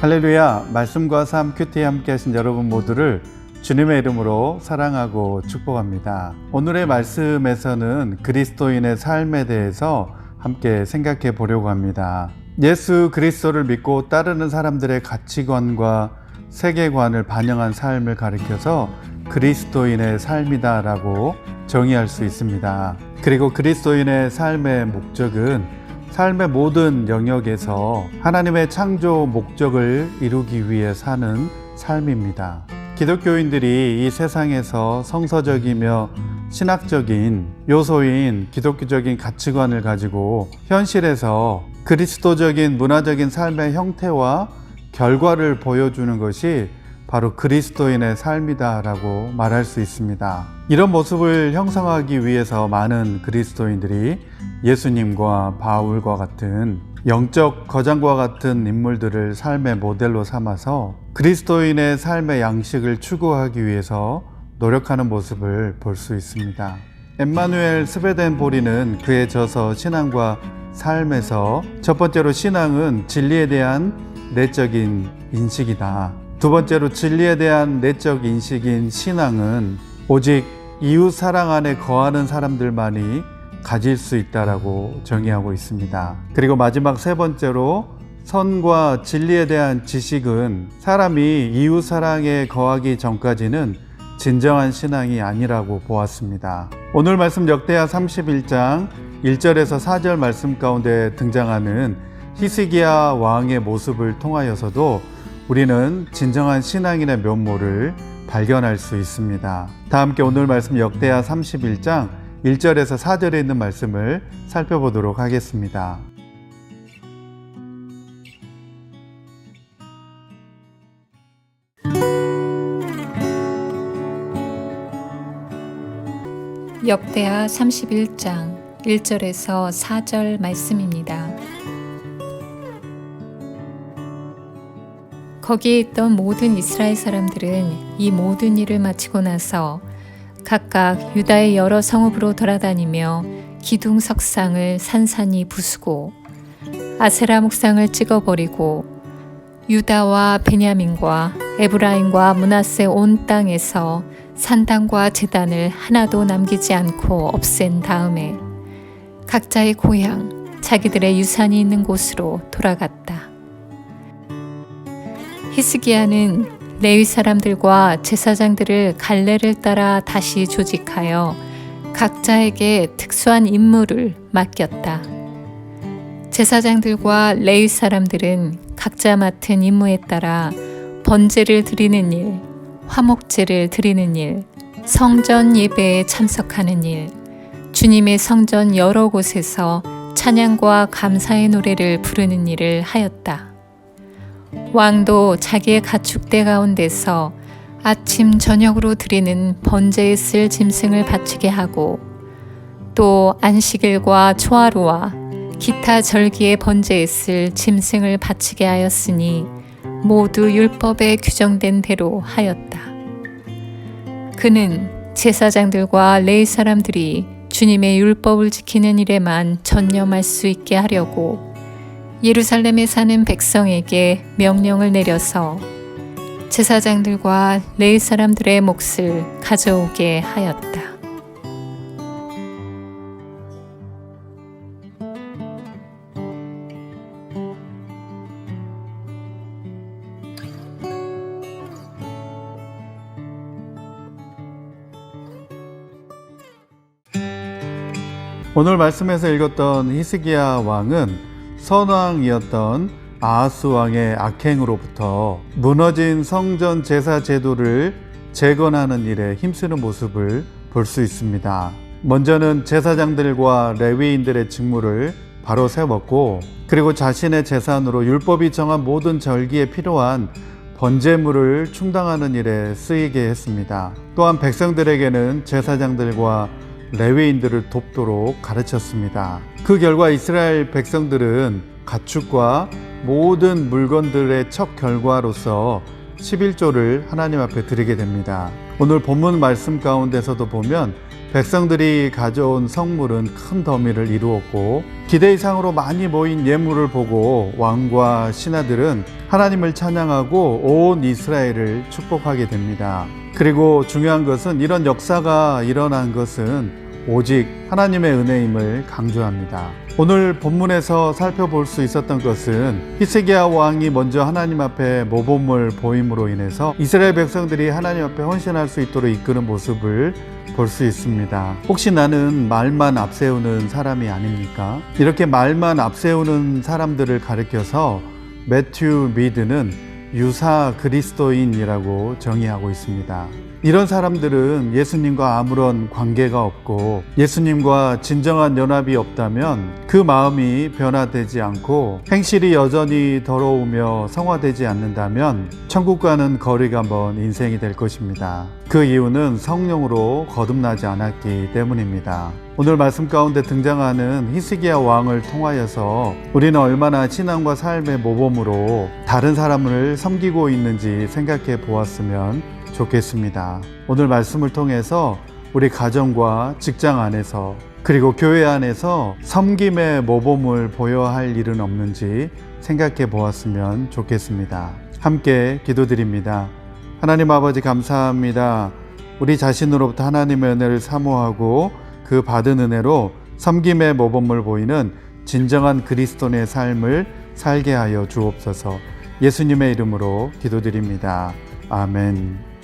할렐루야, 말씀과 삶 큐티에 함께 하신 여러분 모두를 주님의 이름으로 사랑하고 축복합니다. 오늘의 말씀에서는 그리스도인의 삶에 대해서 함께 생각해 보려고 합니다. 예수 그리스도를 믿고 따르는 사람들의 가치관과 세계관을 반영한 삶을 가리켜서 그리스도인의 삶이다라고 정의할 수 있습니다. 그리고 그리스도인의 삶의 목적은 삶의 모든 영역에서 하나님의 창조 목적을 이루기 위해 사는 삶입니다. 기독교인들이 이 세상에서 성서적이며 신학적인 요소인 기독교적인 가치관을 가지고 현실에서 그리스도적인 문화적인 삶의 형태와 결과를 보여주는 것이 바로 그리스도인의 삶이다라고 말할 수 있습니다. 이런 모습을 형성하기 위해서 많은 그리스도인들이 예수님과 바울과 같은 영적 거장과 같은 인물들을 삶의 모델로 삼아서 그리스도인의 삶의 양식을 추구하기 위해서 노력하는 모습을 볼 수 있습니다. 엠마누엘 스베덴 보리는 그의 저서 신앙과 삶에서 첫 번째로 신앙은 진리에 대한 내적인 인식이다. 두 번째로 진리에 대한 내적 인식인 신앙은 오직 이웃 사랑 안에 거하는 사람들만이 가질 수 있다라고 정의하고 있습니다. 그리고 마지막 세 번째로 선과 진리에 대한 지식은 사람이 이웃 사랑에 거하기 전까지는 진정한 신앙이 아니라고 보았습니다. 오늘 말씀 역대하 31장 1절에서 4절 말씀 가운데 등장하는 히스기야 왕의 모습을 통하여서도 우리는 진정한 신앙인의 면모를 발견할 수 있습니다. 다 함께 오늘 말씀 역대하 31장 1절에서 4절에 있는 말씀을 살펴보도록 하겠습니다. 역대하 31장 1절에서 4절 말씀입니다. 거기에 있던 모든 이스라엘 사람들은 이 모든 일을 마치고 나서 각각 유다의 여러 성읍으로 돌아다니며 기둥 석상을 산산이 부수고 아세라 목상을 찍어버리고 유다와 베냐민과 에브라임과 므낫세 온 땅에서 산당과 제단을 하나도 남기지 않고 없앤 다음에 각자의 고향, 자기들의 유산이 있는 곳으로 돌아갔다. 히스기야는 레위 사람들과 제사장들을 갈래를 따라 다시 조직하여 각자에게 특수한 임무를 맡겼다. 제사장들과 레위 사람들은 각자 맡은 임무에 따라 번제를 드리는 일, 화목제를 드리는 일, 성전 예배에 참석하는 일, 주님의 성전 여러 곳에서 찬양과 감사의 노래를 부르는 일을 하였다. 왕도 자기의 가축대 가운데서 아침 저녁으로 드리는 번제에 쓸 짐승을 바치게 하고 또 안식일과 초하루와 기타 절기의 번제에 쓸 짐승을 바치게 하였으니 모두 율법에 규정된 대로 하였다. 그는 제사장들과 레위 사람들이 주님의 율법을 지키는 일에만 전념할 수 있게 하려고 예루살렘에 사는 백성에게 명령을 내려서 제사장들과 레위 사람들의 몫을 가져오게 하였다. 오늘 말씀에서 읽었던 히스기야 왕은 선왕이었던 아하스 왕의 악행으로부터 무너진 성전 제사 제도를 재건하는 일에 힘쓰는 모습을 볼 수 있습니다. 먼저는 제사장들과 레위인들의 직무를 바로 세웠고 그리고 자신의 재산으로 율법이 정한 모든 절기에 필요한 번제물을 충당하는 일에 쓰이게 했습니다. 또한 백성들에게는 제사장들과 레위인들을 돕도록 가르쳤습니다. 그 결과 이스라엘 백성들은 가축과 모든 물건들의 첫 결과로서 11조를 하나님 앞에 드리게 됩니다. 오늘 본문 말씀 가운데서도 보면 백성들이 가져온 성물은 큰 더미를 이루었고 기대 이상으로 많이 모인 예물을 보고 왕과 신하들은 하나님을 찬양하고 온 이스라엘을 축복하게 됩니다. 그리고 중요한 것은 이런 역사가 일어난 것은 오직 하나님의 은혜임을 강조합니다. 오늘 본문에서 살펴볼 수 있었던 것은 히스기야 왕이 먼저 하나님 앞에 모범을 보임으로 인해서 이스라엘 백성들이 하나님 앞에 헌신할 수 있도록 이끄는 모습을 볼 수 있습니다. 혹시 나는 말만 앞세우는 사람이 아닙니까? 이렇게 말만 앞세우는 사람들을 가리켜서 매튜 미드는 유사 그리스도인이라고 정의하고 있습니다. 이런 사람들은 예수님과 아무런 관계가 없고 예수님과 진정한 연합이 없다면 그 마음이 변화되지 않고 행실이 여전히 더러우며 성화되지 않는다면 천국과는 거리가 먼 인생이 될 것입니다. 그 이유는 성령으로 거듭나지 않았기 때문입니다. 오늘 말씀 가운데 등장하는 히스기야 왕을 통하여서 우리는 얼마나 신앙과 삶의 모범으로 다른 사람을 섬기고 있는지 생각해 보았으면 좋겠습니다. 오늘 말씀을 통해서 우리 가정과 직장 안에서 그리고 교회 안에서 섬김의 모범을 보여야 할 일은 없는지 생각해 보았으면 좋겠습니다. 함께 기도드립니다. 하나님 아버지 감사합니다. 우리 자신으로부터 하나님의 은혜를 사모하고 그 받은 은혜로 섬김의 모범을 보이는 진정한 그리스도인의 삶을 살게 하여 주옵소서. 예수님의 이름으로 기도드립니다. 아멘.